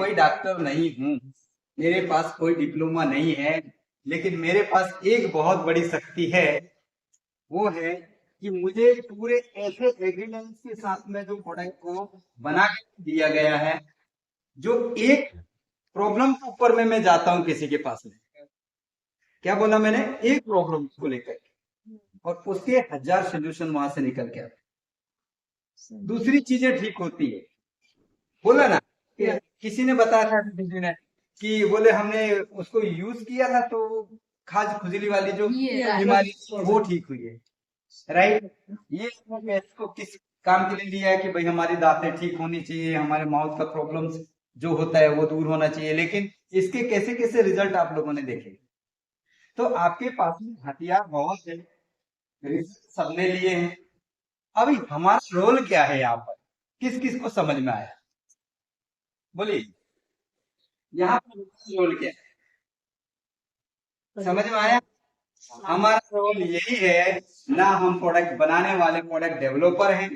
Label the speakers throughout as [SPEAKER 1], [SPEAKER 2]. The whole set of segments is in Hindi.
[SPEAKER 1] कोई डॉक्टर नहीं हूँ, मेरे पास कोई डिप्लोमा नहीं है, लेकिन मेरे पास एक बहुत बड़ी शक्ति है। वो है कि मुझे पूरे ऐसे एग्रीमेंट के साथ में जो प्रोडक्ट को बना के दिया गया है, जो एक प्रॉब्लम के ऊपर में मैं जाता हूँ किसी के पास में, क्या बोला मैंने, एक प्रॉब्लम को लेकर, और उसके 1000 सोल्यूशन वहां से निकल के आते, दूसरी चीजें ठीक होती है। बोला ना कि किसी ने बताया था, किसी ने कि बोले हमने उसको यूज किया था तो खाज खुजली वाली जो बीमारी थी वो ठीक हुई है, राइट। ये हमने इसको किस काम के लिए लिया है कि भाई हमारी दांतें ठीक होनी चाहिए, हमारे माउथ का प्रॉब्लम्स जो होता है वो दूर होना चाहिए, लेकिन इसके कैसे कैसे रिजल्ट आप लोगों ने देखे। तो आपके पास में हथियार बहुत है, रिजल्ट सबने लिए हैं। अभी हमारा रोल क्या है यहाँ पर, किस किस को समझ में आया, बोलिए, यहाँ पर रोल क्या है, समझ में आया। हमारा रोल यही है, ना हम प्रोडक्ट बनाने वाले प्रोडक्ट डेवलपर हैं,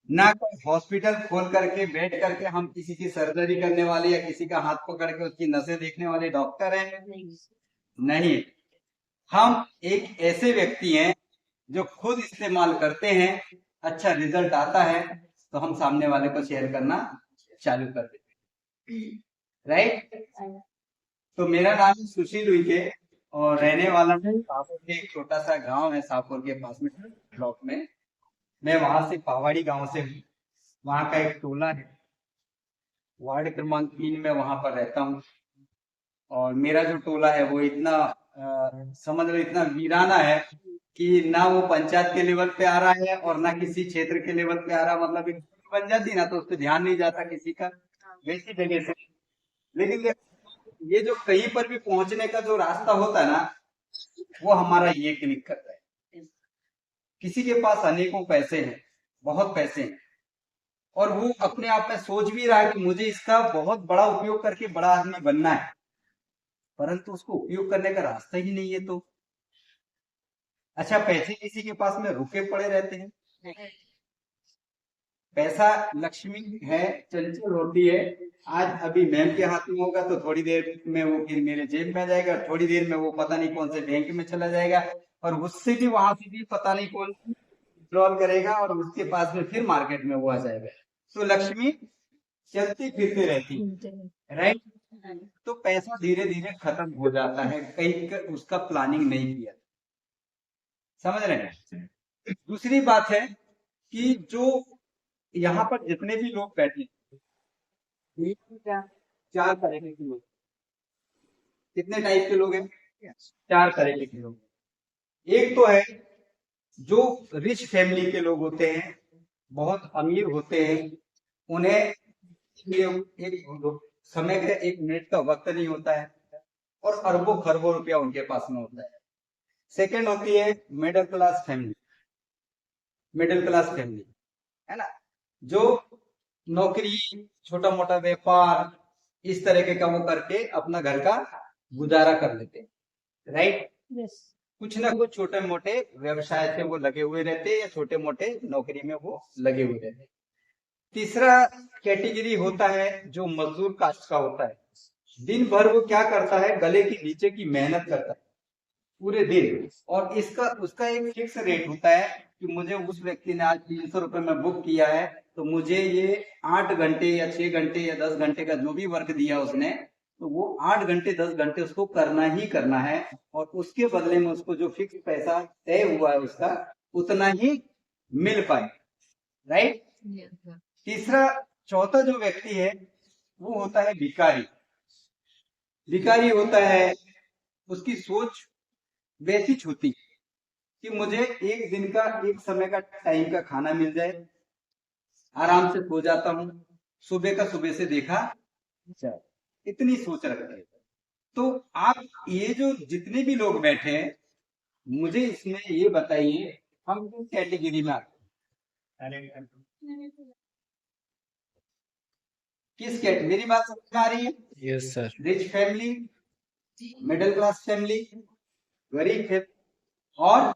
[SPEAKER 1] ना कोई हॉस्पिटल खोल करके बैठ करके हम किसी की सर्जरी करने वाले या किसी का हाथ पकड़ के उसकी नसें देखने वाले डॉक्टर हैं, नहीं। हम एक ऐसे व्यक्ति हैं जो खुद इस्तेमाल करते हैं, अच्छा रिजल्ट आता है तो हम सामने वाले को शेयर करना चालू कर देते हैं, राइट। तो मेरा नाम है सुशील उइके, और रहने वाला है शाहपुर के एक छोटा सा गांव है, शाहपुर के पास में ब्लॉक में। मैं वहां से पहाड़ी गांव से हूँ, वहां का एक टोला है, वार्ड क्रमांक 3 में वहां पर रहता हूँ। और मेरा जो टोला है वो इतना समझ लो इतना वीराना है कि ना वो पंचायत के लेवल पे आ रहा है और ना किसी क्षेत्र के लेवल पे आ रहा, मतलब एक बन जाती ना तो उस पर ध्यान नहीं जाता किसी का, वैसी जगह से। लेकिन ये जो कहीं पर भी पहुंचने का जो रास्ता होता है ना, वो हमारा ये क्लिक करता है। किसी के पास अनेकों पैसे हैं, बहुत पैसे हैं, और वो अपने आप में सोच भी रहा है कि मुझे इसका बहुत बड़ा उपयोग करके बड़ा आदमी बनना है, परंतु उसको उपयोग करने का रास्ता ही नहीं है। तो अच्छा, पैसे किसी के पास में रुके पड़े रहते हैं। पैसा लक्ष्मी है, चंचल होती है। आज अभी मैम के हाथ में होगा तो थोड़ी देर में वो फिर मेरे जेब में आ जाएगा, थोड़ी देर में वो पता नहीं कौन से बैंक में चला जाएगा, और उससे भी वहां से भी पता नहीं कौन विड्रॉल करेगा, और उसके पास में फिर मार्केट में वो आ जाएगा। तो लक्ष्मी चलती फिरती रहती है, राइट। तो पैसा धीरे धीरे खत्म हो जाता है, कहीं उसका प्लानिंग नहीं किया, समझ रहे हैं। दूसरी बात है कि जो यहाँ पर जितने भी लोग बैठे हैं, चार तरह के लोग, कितने टाइप के लोग हैं, चार तरह के लोग। एक तो है जो रिच फैमिली के लोग होते हैं, बहुत अमीर होते हैं, उन्हें ये एक समय का एक मिनट का वक्त नहीं होता है, और अरबों खरबों रुपया उनके पास में होता है। सेकंड होती है middle class family, middle class family, है ना, जो नौकरी, छोटा मोटा व्यापार, इस तरह का वो करके अपना घर का गुजारा कर लेते हैं, राइट। कुछ ना कुछ छोटे मोटे व्यवसाय से वो लगे हुए रहते हैं, या छोटे मोटे नौकरी में वो लगे हुए रहते हैं। तीसरा कैटेगरी होता है जो मजदूर कास्ट का होता है, दिन भर वो क्या करता है, गले के नीचे की मेहनत करता है पूरे दिन, और इसका उसका एक फिक्स रेट होता है कि मुझे उस व्यक्ति ने आज 300 रुपए में बुक किया है, तो मुझे ये 8 घंटे या 6 घंटे या 10 घंटे का जो भी वर्क दिया उसने, तो वो 8 घंटे 10 घंटे उसको करना ही करना है, और उसके बदले में उसको जो फिक्स पैसा तय हुआ है उसका उतना ही मिल पाए, राइट। तीसरा, चौथा जो व्यक्ति है वो होता है भिखारी। भिखारी होता है, उसकी सोच वैसी होती कि मुझे एक दिन का, एक समय का टाइम का खाना मिल जाए, आराम से सो जाता हूँ, सुबह का सुबह से देखा जाए, इतनी सोच रखते हैं। तो आप ये जो जितने भी लोग बैठे हैं, मुझे इसमें ये बताइए हम किस कैटेगरी में आते हैं, किस कैटेगरी, मेरी बात समझ में आ रही है।
[SPEAKER 2] Yes sir.
[SPEAKER 1] Rich family, middle class family, गरीब फैमिली, और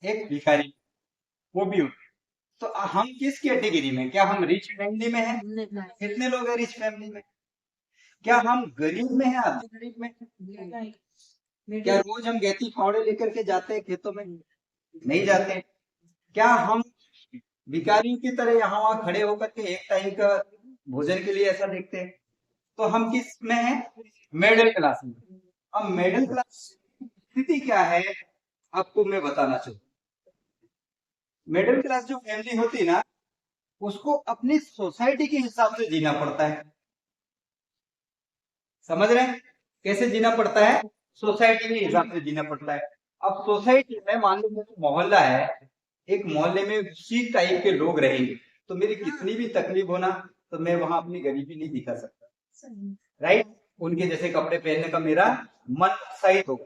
[SPEAKER 1] एक भिखारी, वो भी होते हैं। तो हम किस कैटेगरी में, क्या हम रिच फैमिली में हैं? कितने लोग हैं रिच फैमिली में? क्या हम गरीब में हैं, आधे गरीब में? क्या रोज हम गेती फावड़े लेकर के जाते हैं खेतों में? नहीं जाते। क्या हम भिखारियों की तरह यहाँ वहां खड़े होकर के एक टाइम का भोजन के लिए ऐसा देखते हैं? तो हम किस में हैं? मिडिल क्लास में। अब मिडिल क्लास स्थिति क्या है, आपको मैं बताना चाहूँ। मिडिल क्लास जो फैमिली होती है ना, उसको अपनी सोसाइटी के हिसाब से जीना पड़ता है। समझ रहे हैं कैसे जीना पड़ता है? सोसाइटी के हिसाब से जीना पड़ता है। अब सोसाइटी में मान लो मेरा मोहल्ला है, एक मोहल्ले में उसी टाइप के लोग रहेंगे, तो मेरी कितनी भी तकलीफ हो ना, तो मैं वहां अपनी गरीबी नहीं दिखा सकता। राइट? उनके जैसे कपड़े पहनने का मेरा मन उत्साहित होगा,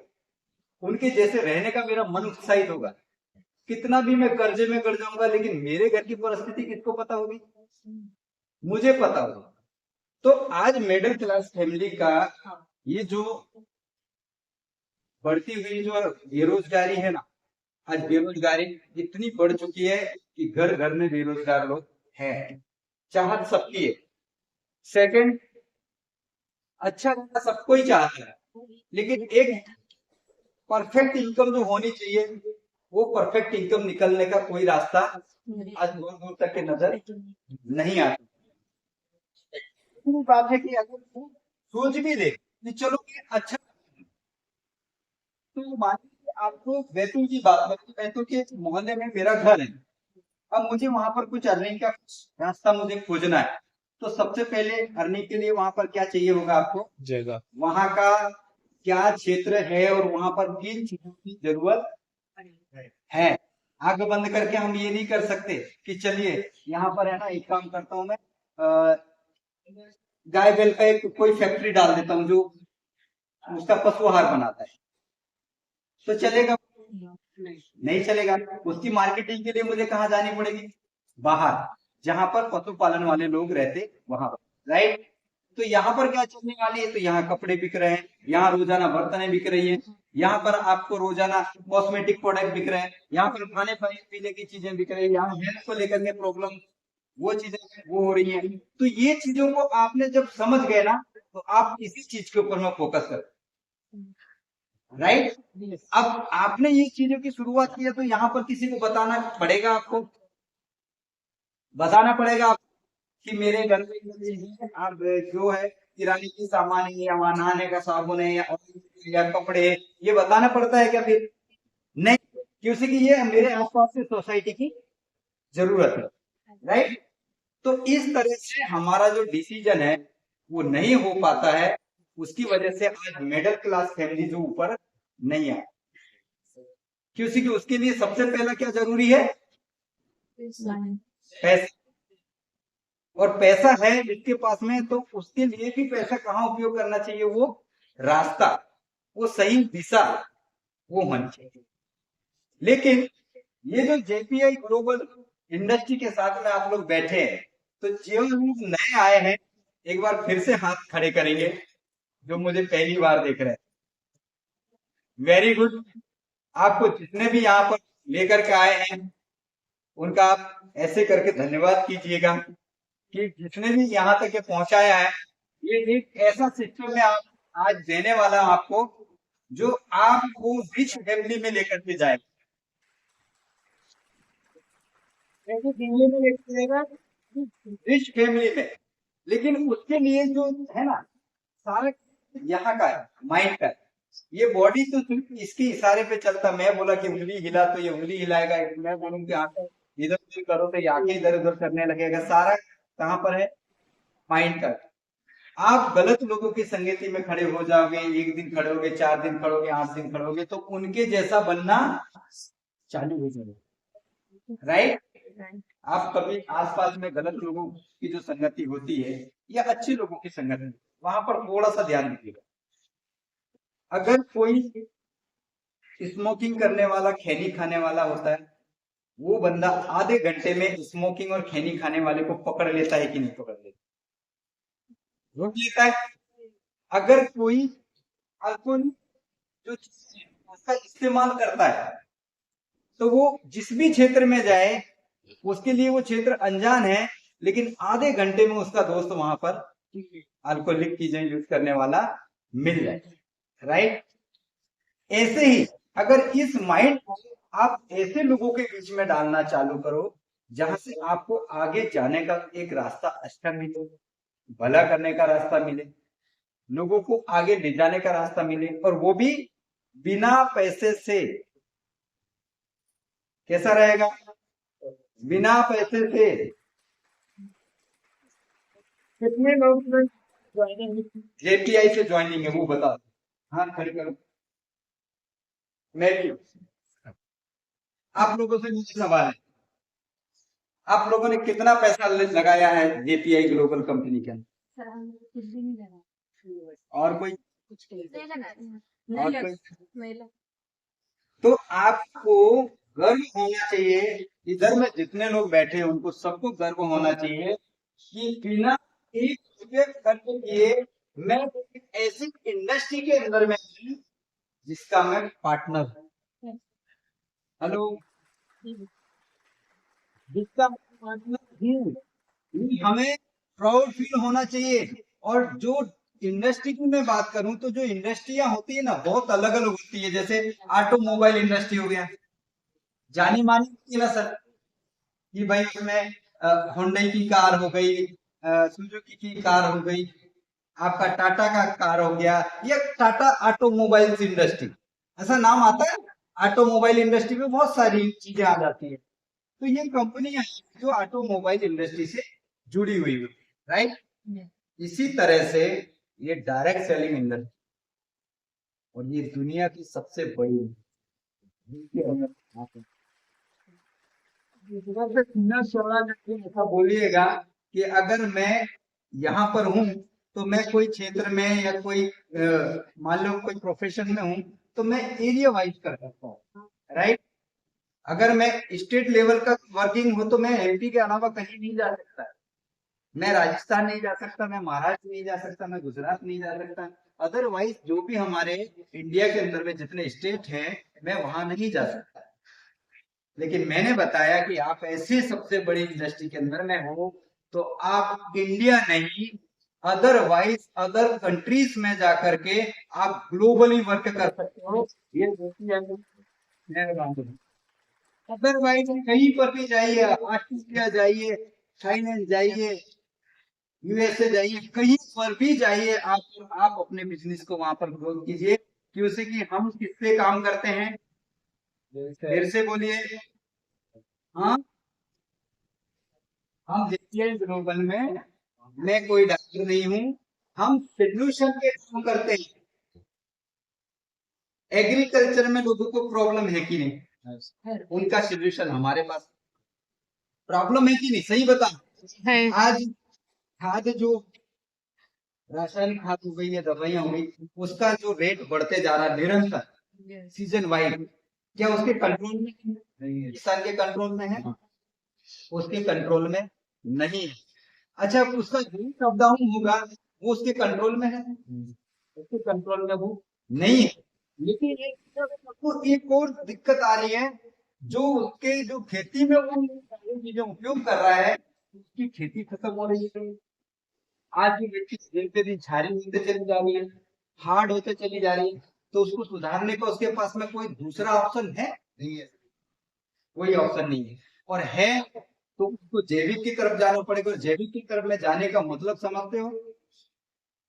[SPEAKER 1] उनके जैसे रहने का मेरा मन उत्साहित होगा। कितना भी मैं कर्जे में कर जाऊंगा, लेकिन मेरे घर की परिस्थिति किसको पता होगी? मुझे पता होगा। तो आज मिडिल क्लास फैमिली का ये जो बढ़ती हुई जो बेरोजगारी है ना, आज बेरोजगारी इतनी बढ़ चुकी है कि घर घर में बेरोजगार लोग हैं। चाहत सबकी है। सेकंड, अच्छा खाना सबको ही चाहता है, लेकिन एक परफेक्ट इनकम जो होनी चाहिए, वो परफेक्ट इनकम निकलने का कोई रास्ता आज दूर दूर तक के नजर नहीं आता। बात है कि अगर तू सोच भी दे कि चलो ये अच्छा, तो मान लीजिए आपको बैतूल की बात करें, बैतूल के मोहल्ले में मेरा घर है। अब मुझे वहां पर कुछ अर्निंग का रास्ता मुझे खोजना है, तो सबसे पहले अर्निंग के लिए वहां पर क्या चाहिए होगा आपको? जगह। वहां का क्या क्षेत्र है और वहां पर किन चीजों की जरूरत है। आग बंद करके हम ये नहीं कर सकते कि चलिए यहाँ पर है ना, एक काम करता हूँ मैं, गाय बैल का एक कोई फैक्ट्री डाल देता हूँ जो उसका पशु आहार बनाता है, तो चलेगा? नहीं चलेगा। उसकी मार्केटिंग के लिए मुझे कहाँ जानी पड़ेगी? बाहर, जहां पर पशुपालन वाले लोग रहते वहां पर। राइट? तो यहाँ पर क्या चलने वाली है? तो यहाँ कपड़े बिक रहे हैं, यहाँ रोजाना बर्तनें बिक रही हैं, यहाँ पर आपको रोजाना कॉस्मेटिक प्रोडक्ट बिक रहे हैं, यहाँ पर खाने पीने की चीजें बिक रही है, यहाँ हेल्थ को लेकर के प्रॉब्लम, वो चीजें वो हो रही है। तो ये चीजों को आपने जब समझ गए ना, तो आप इसी चीज के ऊपर में फोकस करें। राइट? अब आपने ये चीजों की शुरुआत की है, तो यहाँ पर किसी को बताना पड़ेगा, आपको बताना पड़ेगा आप कि मेरे घर में ये चीज़ है, आप जो है किराने की सामान है या वहाँ नहाने का साबुन है या कपड़े है, ये बताना पड़ता है क्या फिर? नहीं, क्योंकि ये मेरे आसपास से सोसाइटी की जरूरत है। राइट? तो इस तरह से हमारा जो डिसीजन है वो नहीं हो पाता है, उसकी वजह से आज मिडिल क्लास फैमिली जो ऊपर नहीं है, क्योंकि उसके लिए सबसे पहला क्या जरूरी है? पैसा। और पैसा है जिसके पास में, तो उसके लिए भी पैसा कहाँ उपयोग करना चाहिए? वो रास्ता, वो सही दिशा, वो होनी चाहिए। लेकिन ये जो जेपीआई ग्लोबल इंडस्ट्री के साथ में आप लोग बैठे हैं, तो जो लोग नए आए हैं, एक बार फिर से हाथ खड़े करेंगे जो मुझे पहली बार देख रहे हैं। Very good. आपको जितने भी यहाँ पर लेकर के आए हैं, उनका आप ऐसे करके धन्यवाद कीजिएगा कि जिसने भी यहाँ तक ये पहुंचाया है। ये एक ऐसा सिस्टम में आप आज देने वाला आपको, जो आपको रिच फैमिली में लेकर के जाएगा। ऐसी फैमिली में लेकर जाएगा, रिच फैमिली में। लेकिन उसके लिए जो है ना, सारा यहाँ का है, माइंड का है। ये बॉडी तो सिर्फ इसके इशारे पे चलता, मैं बोला कि उंगली हिला तो ये उंगली हिलाएगा, मैं बोलूँ कि आंखें इधर उधर करो तो ये आंखें इधर उधर करने लगेगा। सारा कहाँ पर है? माइंड का। आप गलत लोगों की संगति में खड़े हो जाओगे, एक दिन खड़े होगे, 4 दिन खड़ोगे, 8 दिन खड़ोगे, तो उनके जैसा बनना चालू हो जाएगा। राइट? आप कभी आसपास में गलत लोगों की जो संगति होती है या अच्छे लोगों की संगति, वहां पर थोड़ा सा ध्यान दीजिएगा। अगर कोई स्मोकिंग करने वाला, खैनी खाने वाला होता है, वो बंदा आधे घंटे में स्मोकिंग और खैनी खाने वाले को पकड़ लेता है कि नहीं पकड़ लेता? रोक लेता है। अगर कोई अल्कोहल जो उसका इस्तेमाल करता है, तो वो जिस भी क्षेत्र में जाए उसके लिए वो क्षेत्र अनजान है, लेकिन आधे घंटे में उसका दोस्त वहां पर अल्कोहलिक चीजें यूज करने वाला मिल जाए। राइट। ऐसे ही अगर इस माइंड को आप ऐसे लोगों के बीच में डालना चालू करो जहां से आपको आगे जाने का एक रास्ता अच्छा मिले, भला करने का रास्ता मिले, लोगों को आगे ले जाने का रास्ता मिले, और वो भी बिना पैसे से। कैसा रहेगा? बिना पैसे से। कितने लोग जेपीआई से ज्वाइनिंग है वो बता दो। हाँ खड़ी करो। मैं भी आप लोगों से मुझे सवाल है, आप लोगों ने कितना पैसा लगाया है जेपीआई ग्लोबल कंपनी के अंदर?
[SPEAKER 2] सर हम कुछ भी नहीं लगा।
[SPEAKER 1] और कोई?
[SPEAKER 2] कुछ नहीं लगा।
[SPEAKER 1] और कोई?
[SPEAKER 2] नहीं लगा।
[SPEAKER 1] तो आपको गर्व होना चाहिए, इधर में जितने लोग बैठे हैं उनको सबको गर्व होना चाहिए कि बिना एक रुपये खर्च किए मैं एक ऐसी इंडस्ट्री के अंदर में हूं जिसका मैं पार्टनर हूं। हेलो। जिसका मैं पार्टनर हूं, हमें प्राउड फील होना चाहिए। और जो इंडस्ट्री की मैं बात करूं तो जो इंडस्ट्रियां होती है ना बहुत अलग अलग होती है। जैसे ऑटोमोबाइल इंडस्ट्री हो गया, जानी मानी होती है ना सर, कि भाई उसमें होंडा की कार हो गई, सुजुकी की कार हो गई, आपका टाटा का कार हो गया, ये टाटा ऑटोमोबाइल्स इंडस्ट्री ऐसा नाम आता है। ऑटोमोबाइल इंडस्ट्री में बहुत सारी चीजें आ जाती है। तो ये कंपनियां जो ऑटोमोबाइल इंडस्ट्री से जुड़ी हुई है। राइट। इसी तरह से ये डायरेक्ट सेलिंग इंडस्ट्री, और ये दुनिया की सबसे बड़ी ऐसा बोलिएगा कि अगर मैं यहाँ पर हूँ तो मैं कोई क्षेत्र में या कोई मान लो कोई प्रोफेशन में हूँ तो मैं एरिया वाइज कर सकता हूँ। राइट। अगर मैं स्टेट लेवल का वर्किंग हो तो मैं एमपी के अलावा कहीं नहीं जा सकता, मैं राजस्थान नहीं जा सकता, मैं महाराष्ट्र नहीं जा सकता, मैं गुजरात नहीं जा सकता। अदरवाइज जो भी हमारे इंडिया के अंदर में जितने स्टेट हैं मैं वहां नहीं जा सकता। लेकिन मैंने बताया कि आप ऐसे सबसे बड़ी इंडस्ट्री के अंदर में हो तो आप इंडिया नहीं अदरवाइज अदर कंट्रीज में जाकर के आप ग्लोबली वर्क कर सकते हो। ये अदरवाइज कहीं पर भी जाइए, ऑस्ट्रेलिया जाइए, थाईलैंड जाइए, यूएसए जाइए, कहीं पर भी जाइए, आप अपने बिजनेस को वहां पर ग्रो कीजिए। क्योंकि कि हम किससे काम करते हैं? फिर से बोलिए। हाँ, हम जेपीआई ग्लोबल में, मैं कोई डॉक्टर नहीं हूँ, हम सोल्यूशन के काम करते हैं। एग्रीकल्चर में लोगों को प्रॉब्लम है कि नहीं, उनका सोल्यूशन हमारे पास। प्रॉब्लम है कि नहीं, सही बता।
[SPEAKER 2] है।
[SPEAKER 1] आज खाद जो रासायनिक खाद हो गई या दवाइयां हो गई, उसका जो रेट बढ़ते जा रहा है निरंतर सीजन वाइज, क्या उसके कंट्रोल में नहीं है? किसान के कंट्रोल में है? उसके कंट्रोल में नहीं है। अच्छा, उसका रेट अप डाउन होगा, वो उसके कंट्रोल में है? उसके कंट्रोल में वो नहीं है। लेकिन एक और दिक्कत आ रही है, जो उसके जो खेती में वो सारी चीजें उपयोग कर रहा है उसकी खेती खत्म हो रही है। आज की मिट्टी दिन पे दिन क्षारीय होते चली जा रही है, हार्ड होते चली जा रही है। तो उसको सुधारने का उसके पास में कोई दूसरा ऑप्शन है? नहीं है, कोई ऑप्शन नहीं है। और है तो उसको जैविक की तरफ जाना पड़ेगा। और जैविक की तरफ में जाने का मतलब समझते हो,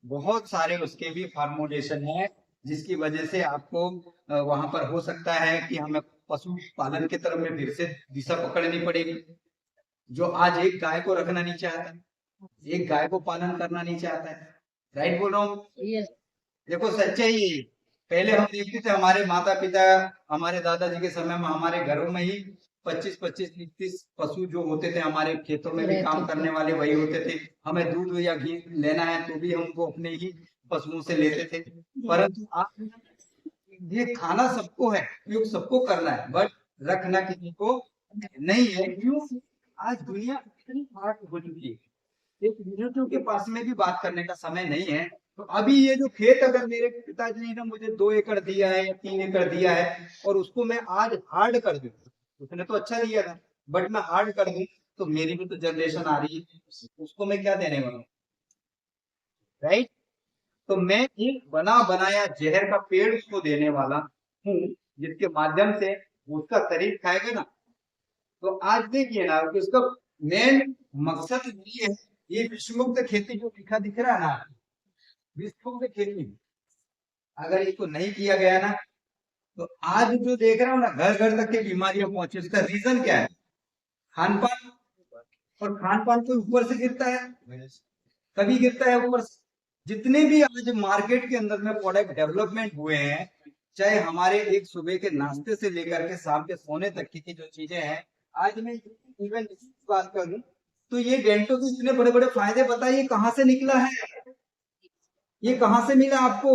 [SPEAKER 1] बहुत सारे उसके भी फॉर्मुलेशन है जिसकी वजह से आपको वहां पर हो सकता है कि हमें पशु पालन की तरफ में फिर से दिशा पकड़नी पड़ेगी। जो आज एक गाय को रखना नहीं चाहता, एक गाय को पालन करना नहीं चाहता है। राइट बोल रहा हूँ? देखो सच्चाई है ये। पहले हम देखते थे हमारे माता पिता, हमारे दादाजी के समय में हमारे घरों में ही 25-25, 30 पशु जो होते थे, हमारे खेतों में भी काम करने वाले वही होते थे। हमें दूध या घी लेना है तो भी हमको अपने ही पशुओं से लेते थे। परंतु आज ये खाना सबको है, उपयोग सबको करना है, बट रखना किसी को नहीं है। क्यों? आज दुनिया इतनी फास्ट हो चुकी है, एक रिलेटिव के पास में भी बात करने का समय नहीं है। तो अभी ये जो खेत अगर मेरे पिताजी ने मुझे 2 एकड़ दिया है या 3 एकड़ दिया है और उसको मैं आज हार्ड कर दूं, उसने तो अच्छा दिया था, बट मैं हार्ड कर दूं तो मेरी भी तो जनरेशन आ रही है, उसको मैं क्या देने वाला हूँ, राइट। तो मैं एक बना बनाया जहर का पेड़ उसको देने वाला हूँ, जिसके माध्यम से उसका शरीर खाएगा ना। तो आज देखिए ना कि उसका मेन मकसद ये है, ये विषमुक्त खेती जो लिखा दिख रहा है ना, विषमुक्त खेती, अगर इसको नहीं किया गया ना तो आज जो देख रहा हूँ ना घर घर तक की बीमारियां पहुंचे, उसका रीजन क्या है, खान पान। और खान पान कोई ऊपर से गिरता है, कभी गिरता है ऊपर से। जितने भी आज मार्केट के अंदर में प्रोडक्ट डेवलपमेंट हुए हैं, चाहे हमारे एक सुबह के नाश्ते से लेकर के शाम के सोने तक की जो चीजें हैं, आज मैं इवन बात करूं तो ये डेंटो के इतने बड़े बड़े फायदे बताइए कहाँ से निकला है, ये कहाँ से मिला आपको।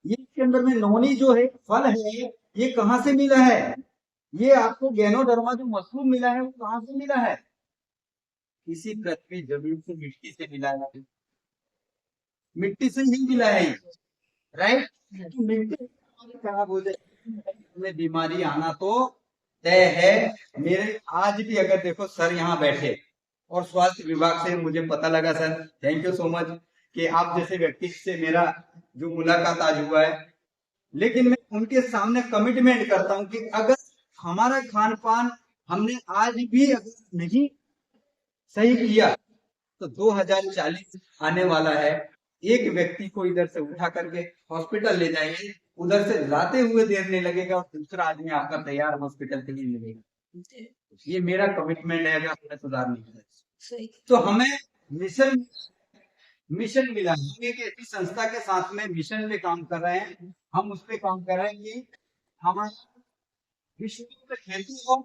[SPEAKER 1] ये इसके अंदर में नोनी जो है फल है, ये कहाँ से मिला है। ये आपको गैनोडर्मा जो मशरूम मिला है वो कहाँ से मिला है, किसी पृथ्वी जमीन से मिट्टी से मिला है, मिट्टी से ही मिला है, राइट। मिट्टी खराब हो जाए में बीमारी आना तो तय है। मेरे आज भी अगर देखो सर यहाँ बैठे और स्वास्थ्य विभाग से मुझे पता लगा, sir thank you so much कि आप जैसे व्यक्ति से मेरा जो मुलाकात आज हुआ है, लेकिन मैं उनके सामने कमिटमेंट करता हूं कि अगर हमारा खान पान हमने आज भी अगर नहीं सही किया तो 2040 आने वाला है, एक व्यक्ति को इधर से उठा करके हॉस्पिटल ले जाएंगे, उधर से लाते हुए देर नहीं लगेगा और दूसरा आदमी आकर तैयार हॉस्पिटल के लिए मिलेगा। ये मेरा कमिटमेंट है, अगर हमने सुधार नहीं किया तो हमें मिशन मिशन मिला है। हम एक ऐसी संस्था के साथ में मिशन पे काम कर रहे हैं, हम उस पे काम कर रहे हैं कि हमारा विश्व में खेती हो,